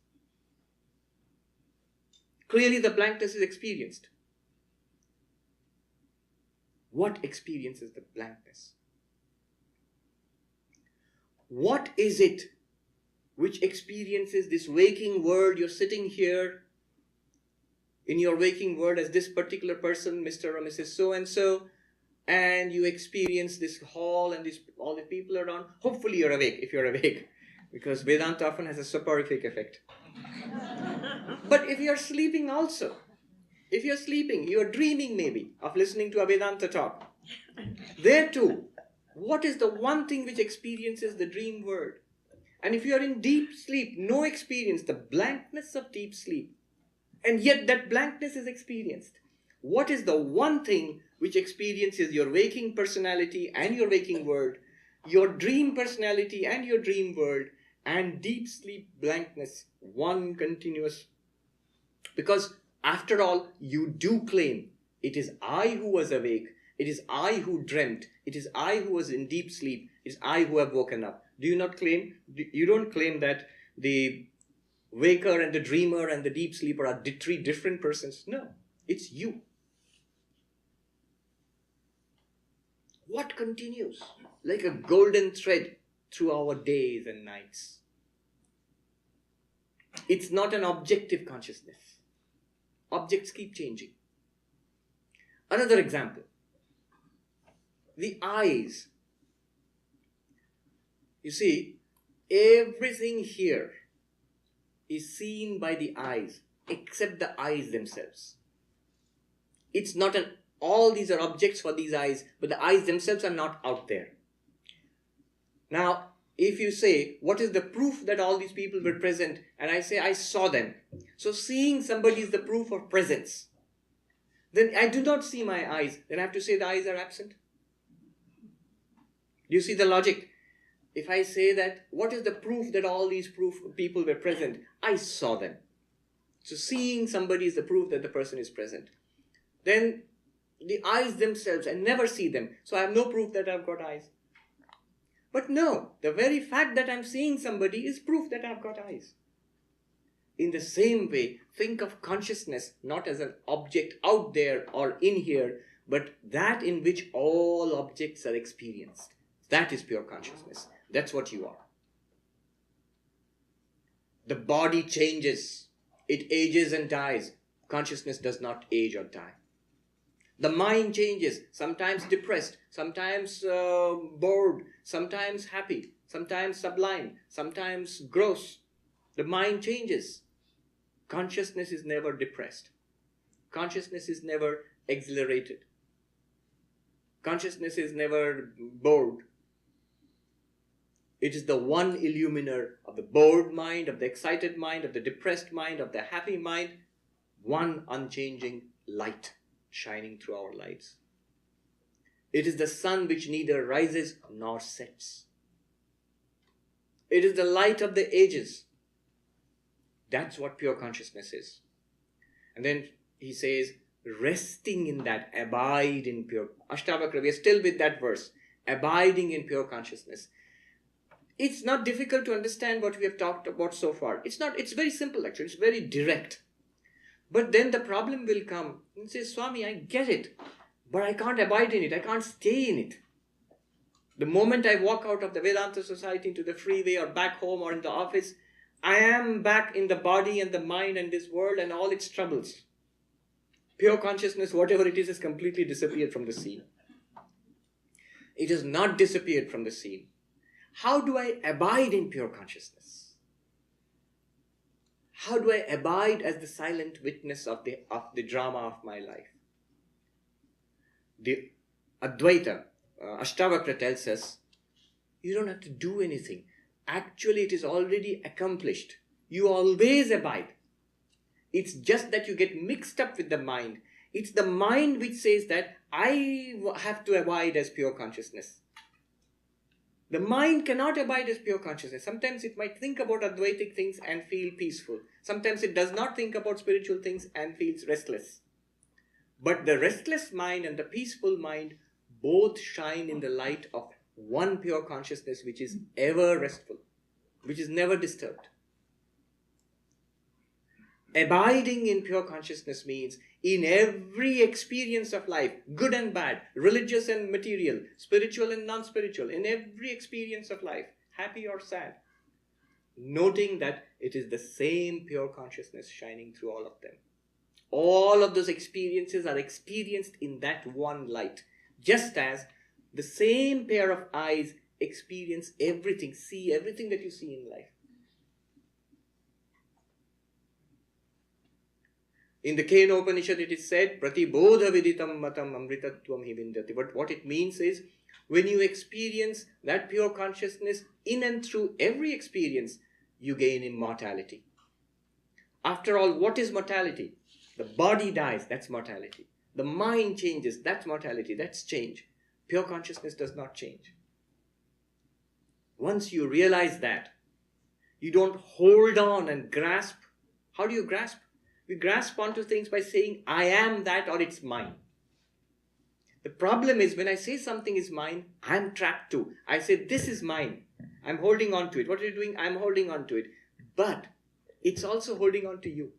Speaker 2: Clearly the blankness is experienced. What experiences the blankness? What is it which experiences this waking world? You're sitting here in your waking world as this particular person, Mr. or Mrs. So-and-so, and you experience this hall and all the people around. Hopefully you're awake, if you're awake, because Vedanta often has a soporific effect. But if you're sleeping also, if you're sleeping, you're dreaming maybe of listening to a Vedanta talk. There too, what is the one thing which experiences the dream world? And if you're in deep sleep, no experience, the blankness of deep sleep. And yet that blankness is experienced. What is the one thing which experiences your waking personality and your waking world, your dream personality and your dream world, and deep sleep blankness, one continuous? Because after all, you do claim, it is I who was awake, it is I who dreamt, it is I who was in deep sleep, it is I who have woken up. Do you not claim? You don't claim that the waker and the dreamer and the deep sleeper are 3 different persons. No, it's you. What continues like a golden thread through our days and nights? It's not an objective consciousness. Objects keep changing. Another example. The eyes. You see, everything here is seen by the eyes, except the eyes themselves. It's not all these are objects for these eyes, but the eyes themselves are not out there. Now, if you say, what is the proof that all these people were present? And I say, I saw them. So seeing somebody is the proof of presence. Then I do not see my eyes. Then I have to say the eyes are absent. Do you see the logic? If I say that, what is the proof that all these people were present? I saw them. So seeing somebody is the proof that the person is present. Then the eyes themselves, I never see them. So I have no proof that I've got eyes. But no, the very fact that I'm seeing somebody is proof that I've got eyes. In the same way, think of consciousness not as an object out there or in here, but that in which all objects are experienced. That is pure consciousness. That's what you are. The body changes. It ages and dies. Consciousness does not age or die. The mind changes, sometimes depressed, sometimes bored, sometimes happy, sometimes sublime, sometimes gross. The mind changes. Consciousness is never depressed. Consciousness is never exhilarated. Consciousness is never bored. It is the one illuminer of the bored mind, of the excited mind, of the depressed mind, of the happy mind. One unchanging light shining through our lives. It is the sun which neither rises nor sets. It is the light of the ages. That's what pure consciousness is. And then he says, resting in that, abide in pure. Ashtavakra, we are still with that verse. Abiding in pure consciousness. It's not difficult to understand what we have talked about so far. It's very simple actually. It's very direct. But then the problem will come and say, Swami, I get it, but I can't abide in it. I can't stay in it. The moment I walk out of the Vedanta Society into the freeway or back home or in the office, I am back in the body and the mind and this world and all its troubles. Pure consciousness, whatever it is, has completely disappeared from the scene. It has not disappeared from the scene. How do I abide in pure consciousness? How do I abide as the silent witness of the drama of my life? The Advaita, Ashtavakra tells us, you don't have to do anything. Actually, it is already accomplished. You always abide. It's just that you get mixed up with the mind. It's the mind which says that I have to abide as pure consciousness. The mind cannot abide as pure consciousness. Sometimes it might think about Advaitic things and feel peaceful. Sometimes it does not think about spiritual things and feels restless. But the restless mind and the peaceful mind both shine in the light of one pure consciousness which is ever restful, which is never disturbed. Abiding in pure consciousness means in every experience of life, good and bad, religious and material, spiritual and non-spiritual, in every experience of life, happy or sad, noting that it is the same pure consciousness shining through all of them. All of those experiences are experienced in that one light, just as the same pair of eyes experience everything, see everything that you see in life. In the Kena Upanishad it is said, Pratibodha viditam matam amritatvam hi vindati. But what it means is, when you experience that pure consciousness in and through every experience, you gain immortality. After all, what is mortality? The body dies, that's mortality. The mind changes, that's mortality, that's change. Pure consciousness does not change. Once you realize that, you don't hold on and grasp. How do you grasp? We grasp onto things by saying, I am that, or it's mine. The problem is when I say something is mine, I'm trapped too. I say, this is mine. I'm holding on to it. What are you doing? I'm holding on to it. But it's also holding on to you.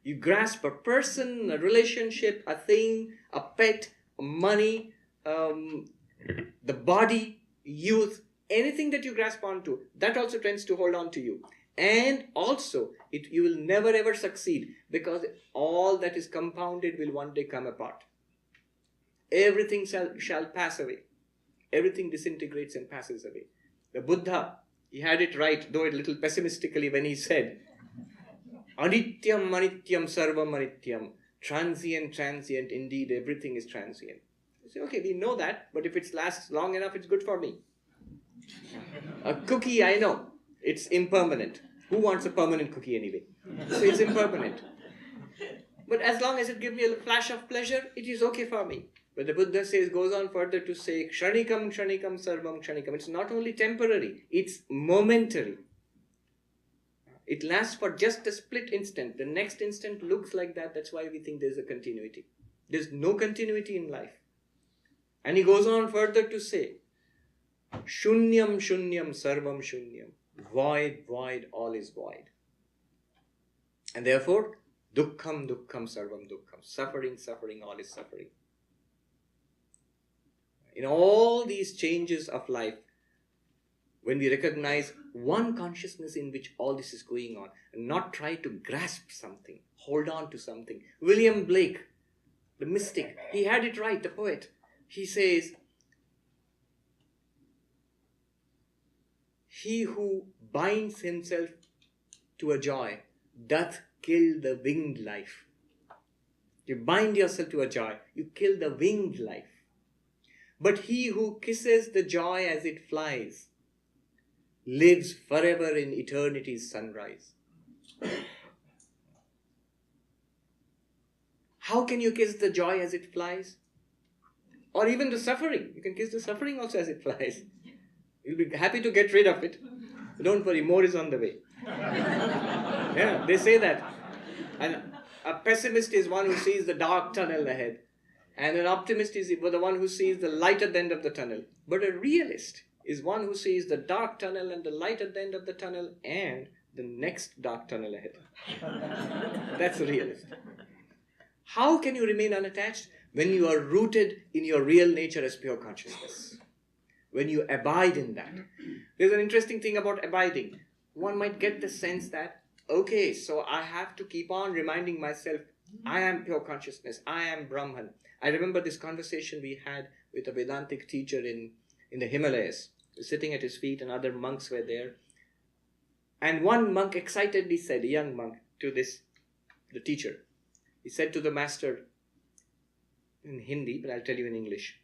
Speaker 2: You grasp a person, a relationship, a thing, a pet, money, the body, youth, anything that you grasp onto, that also tends to hold on to you. And also, you will never ever succeed, because all that is compounded will one day come apart. Everything shall pass away. Everything disintegrates and passes away. The Buddha, he had it right, though a little pessimistically, when he said, Anityam manityam sarvam anityam. Transient, transient, indeed everything is transient. You say, okay, we know that, but if it lasts long enough, it's good for me. A cookie, I know, it's impermanent. Who wants a permanent cookie anyway? So it's impermanent. But as long as it gives me a flash of pleasure, it is okay for me. But the Buddha goes on further to say, Kshanikam, Kshanikam, Sarvam, Kshanikam. It's not only temporary, it's momentary. It lasts for just a split instant. The next instant looks like that. That's why we think there's a continuity. There's no continuity in life. And he goes on further to say, Shunyam, Shunyam, Sarvam, Shunyam. Void, void, all is void. And therefore, Dukkham, Dukkham, Sarvam, Dukkham. Suffering, suffering, all is suffering. In all these changes of life, when we recognize one consciousness in which all this is going on, and not try to grasp something, hold on to something. William Blake, the mystic, he had it right, the poet. He says, he who binds himself to a joy doth kill the winged life. You bind yourself to a joy, you kill the winged life. But he who kisses the joy as it flies lives forever in eternity's sunrise. How can you kiss the joy as it flies? Or even the suffering. You can kiss the suffering also as it flies. You'll be happy to get rid of it. But don't worry, more is on the way. Yeah, they say that. And a pessimist is one who sees the dark tunnel ahead. And an optimist is the one who sees the light at the end of the tunnel. But a realist is one who sees the dark tunnel and the light at the end of the tunnel and the next dark tunnel ahead. That's a realist. How can you remain unattached? When you are rooted in your real nature as pure consciousness. When you abide in that. There's an interesting thing about abiding. One might get the sense that, okay, so I have to keep on reminding myself, I am pure consciousness, I am Brahman. I remember this conversation we had with a Vedantic teacher in the Himalayas. He was sitting at his feet and other monks were there. And one monk excitedly said, a young monk, to the teacher. He said to the master, in Hindi, but I'll tell you in English.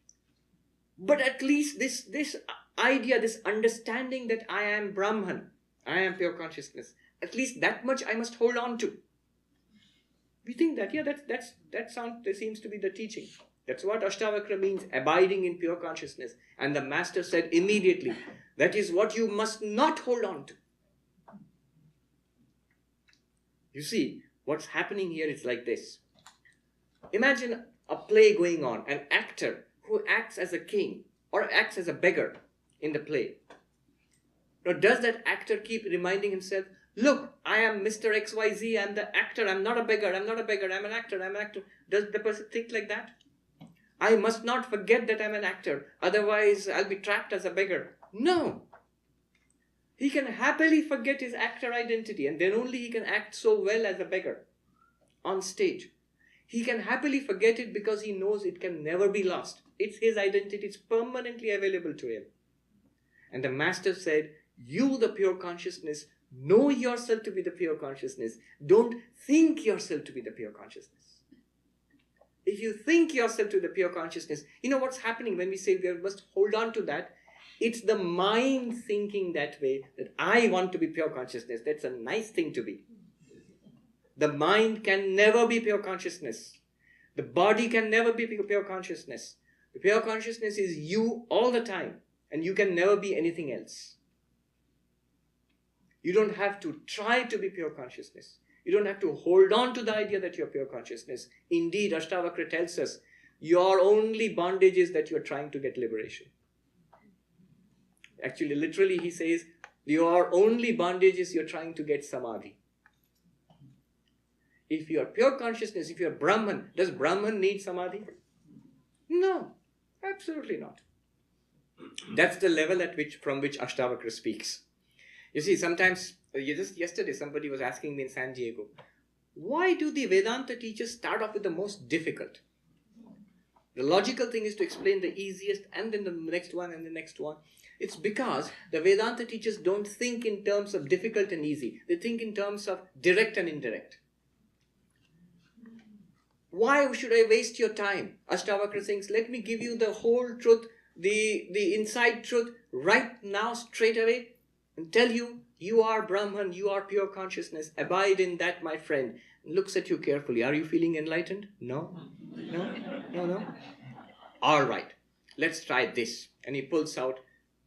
Speaker 2: But at least this idea, this understanding that I am Brahman, I am pure consciousness, at least that much I must hold on to. We think that, yeah, that seems to be the teaching. That's what Ashtavakra means, abiding in pure consciousness. And the master said immediately, that is what you must not hold on to. You see, what's happening here is like this. Imagine a play going on, an actor who acts as a king or acts as a beggar in the play. Now, does that actor keep reminding himself, look, I am Mr. XYZ, I'm the actor, I'm not a beggar, I'm not a beggar, I'm an actor, I'm an actor. Does the person think like that? I must not forget that I'm an actor, otherwise I'll be trapped as a beggar. No. He can happily forget his actor identity, and then only he can act so well as a beggar on stage. He can happily forget it because he knows it can never be lost. It's his identity, it's permanently available to him. And the master said, you, the pure consciousness, know yourself to be the pure consciousness. Don't think yourself to be the pure consciousness. If you think yourself to the pure consciousness, you know what's happening when we say we must hold on to that? It's the mind thinking that way, that I want to be pure consciousness. That's a nice thing to be. The mind can never be pure consciousness. The body can never be pure consciousness. The pure consciousness is you all the time, and you can never be anything else. You don't have to try to be pure consciousness. You don't have to hold on to the idea that you're pure consciousness. Indeed, Ashtavakra tells us, your only bondage is that you're trying to get liberation. Actually, literally, he says, your only bondage is you're trying to get samadhi. If you're pure consciousness, if you're Brahman, does Brahman need samadhi? No, absolutely not. That's the level from which Ashtavakra speaks. You see, sometimes, just yesterday, somebody was asking me in San Diego, why do the Vedanta teachers start off with the most difficult? The logical thing is to explain the easiest and then the next one and the next one. It's because the Vedanta teachers don't think in terms of difficult and easy. They think in terms of direct and indirect. Why should I waste your time? Ashtavakra thinks, let me give you the whole truth, the inside truth right now, straight away, and tell you, you are Brahman, you are pure consciousness. Abide in that, my friend. Looks at you carefully. Are you feeling enlightened? No? No? No, no? All right. Let's try this. And he pulls out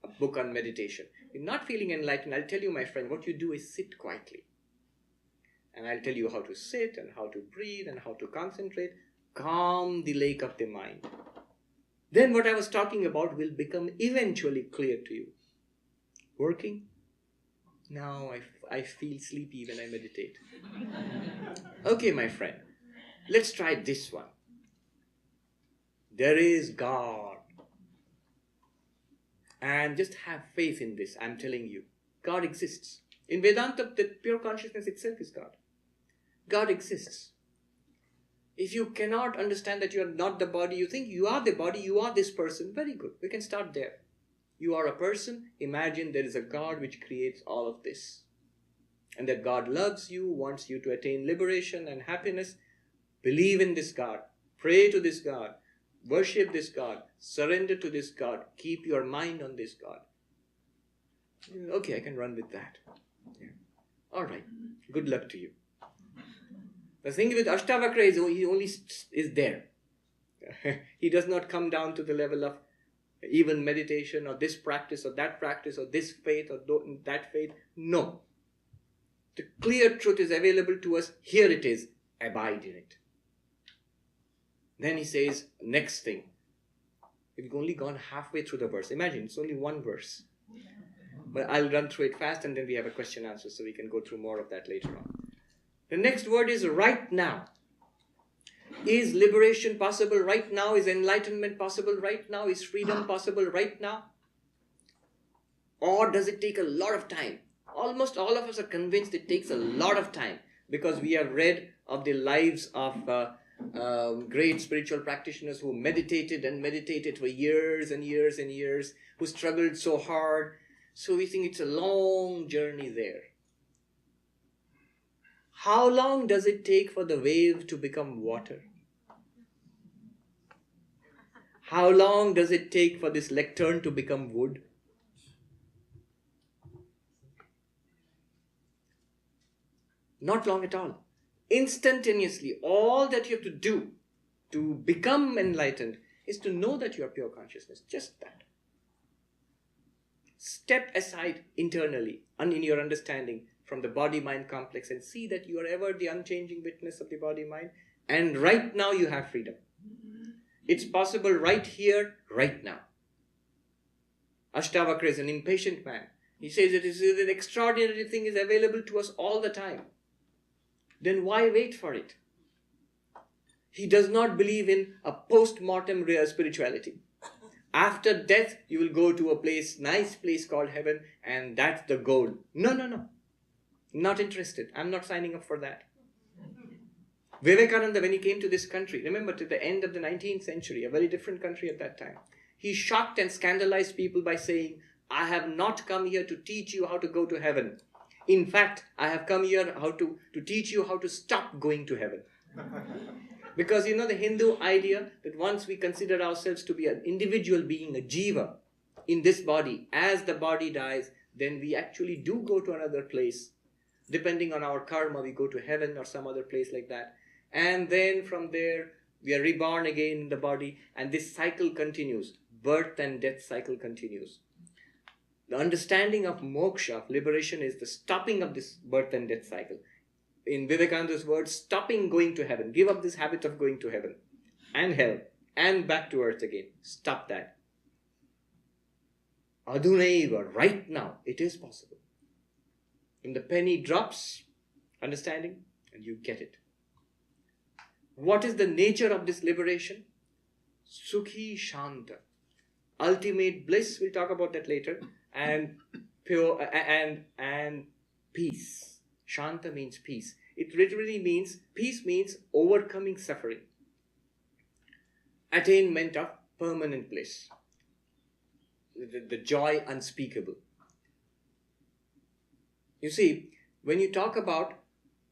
Speaker 2: a book on meditation. You're not feeling enlightened. I'll tell you, my friend, what you do is sit quietly. And I'll tell you how to sit and how to breathe and how to concentrate. Calm the lake of the mind. Then what I was talking about will become eventually clear to you. Working? Now I feel sleepy when I meditate. Okay, my friend. Let's try this one. There is God. And just have faith in this. I'm telling you. God exists. In Vedanta, the pure consciousness itself is God. God exists. If you cannot understand that you are not the body, you think you are the body, you are this person, very good. We can start there. You are a person. Imagine there is a God which creates all of this. And that God loves you, wants you to attain liberation and happiness. Believe in this God. Pray to this God. Worship this God. Surrender to this God. Keep your mind on this God. Okay, I can run with that. Yeah. All right. Good luck to you. The thing with Ashtavakra is he only is there. He does not come down to the level of even meditation or this practice or that practice or this faith or that faith. No. The clear truth is available to us. Here it is. Abide in it. Then he says, next thing. We've only gone halfway through the verse. Imagine, it's only one verse. But I'll run through it fast and then we have a question answer so we can go through more of that later on. The next word is right now. Is liberation possible right now? Is enlightenment possible right now? Is freedom possible right now? Or does it take a lot of time? Almost all of us are convinced it takes a lot of time because we have read of the lives of great spiritual practitioners who meditated and meditated for years and years and years, who struggled so hard. So we think it's a long journey there. How long does it take for the wave to become water? How long does it take for this lectern to become wood? Not long at all. Instantaneously, all that you have to do to become enlightened is to know that you are pure consciousness. Just that. Step aside internally and in your understanding from the body-mind complex and see that you are ever the unchanging witness of the body-mind. And right now you have freedom. It's possible right here, right now. Ashtavakra is an impatient man. He says it is an extraordinary thing is available to us all the time. Then why wait for it? He does not believe in a post-mortem spirituality. After death, you will go to a place, nice place called heaven, and that's the goal. No, no, no. Not interested. I'm not signing up for that. Vivekananda, when he came to this country, remember to the end of the 19th century, a very different country at that time, he shocked and scandalized people by saying, I have not come here to teach you how to go to heaven. In fact, I have come here to teach you how to stop going to heaven. Because you know the Hindu idea that once we consider ourselves to be an individual being, a jiva, in this body, as the body dies, then we actually do go to another place. Depending on our karma, we go to heaven or some other place like that. And then from there, we are reborn again in the body. And this cycle continues. Birth and death cycle continues. The understanding of moksha, of liberation, is the stopping of this birth and death cycle. In Vivekananda's words, stopping going to heaven. Give up this habit of going to heaven and hell and back to earth again. Stop that. Adunaiva, right now, it is possible. When the penny drops, understanding, and you get it. What is the nature of this liberation? Sukhi Shanta. Ultimate bliss, we'll talk about that later. And pure and peace. Shanta means peace. It literally means, peace means overcoming suffering. Attainment of permanent bliss. The joy unspeakable. You see, when you talk about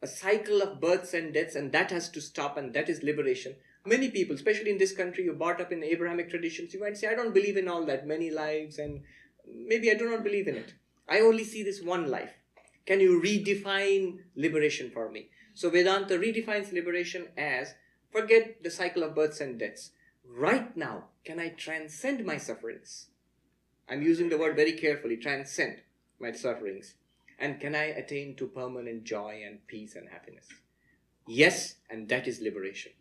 Speaker 2: a cycle of births and deaths, and that has to stop, and that is liberation. Many people, especially in this country, you brought up in Abrahamic traditions, you might say, I don't believe in all that, many lives, and maybe I do not believe in it. I only see this one life. Can you redefine liberation for me? So Vedanta redefines liberation as, forget the cycle of births and deaths. Right now, can I transcend my sufferings? I'm using the word very carefully, transcend my sufferings. And can I attain to permanent joy and peace and happiness? Yes, and that is liberation.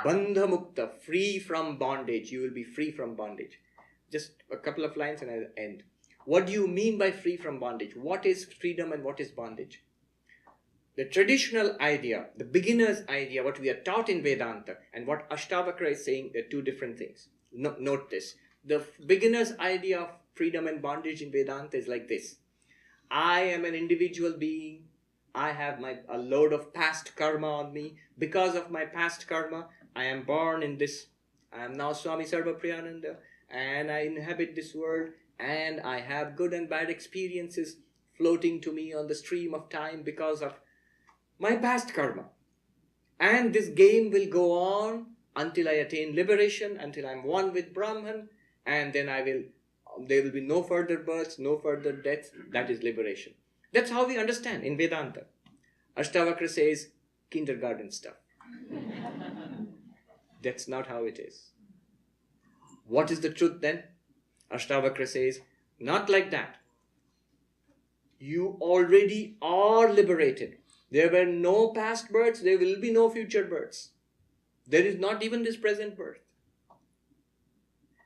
Speaker 2: Bandha mukta, free from bondage. You will be free from bondage. Just a couple of lines and I'll end. What do you mean by free from bondage? What is freedom and what is bondage? The traditional idea, the beginner's idea, what we are taught in Vedanta and what Ashtavakra is saying, they're two different things. Note this. The beginner's idea of freedom and bondage in Vedanta is like this. I am an individual being. I have a load of past karma on me. Because of my past karma, I am born in this. I am now Swami Sarvapriyananda and I inhabit this world and I have good and bad experiences floating to me on the stream of time because of my past karma. And this game will go on until I attain liberation, until I'm one with Brahman, and then there will be no further births, no further deaths. That is liberation. That's how we understand in Vedanta. Ashtavakra says kindergarten stuff. That's not how it is. What is the truth then? Ashtavakra says, not like that. You already are liberated. There were no past births, there will be no future births. There is not even this present birth.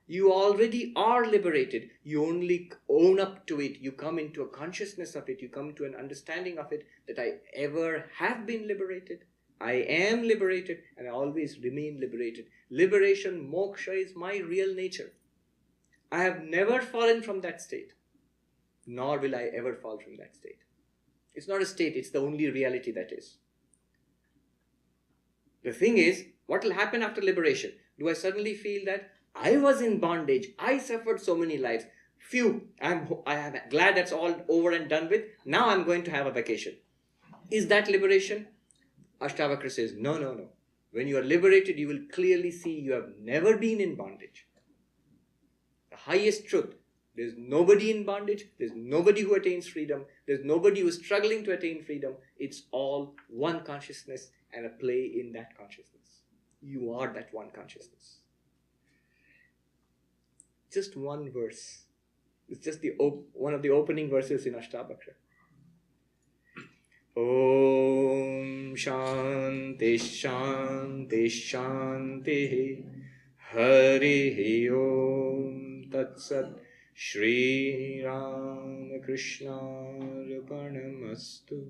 Speaker 2: You already are liberated. You only own up to it. You come into a consciousness of it. You come to an understanding of it that I ever have been liberated. I am liberated and I always remain liberated. Liberation, moksha is my real nature. I have never fallen from that state, nor will I ever fall from that state. It's not a state, it's the only reality that is. The thing is, what will happen after liberation? Do I suddenly feel that I was in bondage, I suffered so many lives, phew, I am glad that's all over and done with, now I'm going to have a vacation. Is that liberation? Ashtavakra says, no. When you are liberated, you will clearly see you have never been in bondage. The highest truth. There's nobody in bondage. There's nobody who attains freedom. There's nobody who is struggling to attain freedom. It's all one consciousness and a play in that consciousness. You are that one consciousness. Just one verse. It's just one of the opening verses in Ashtavakra. Om Shanti Shanti Shanti Hari Om Tat Sat Shri Ram Krishna Arpanamastu.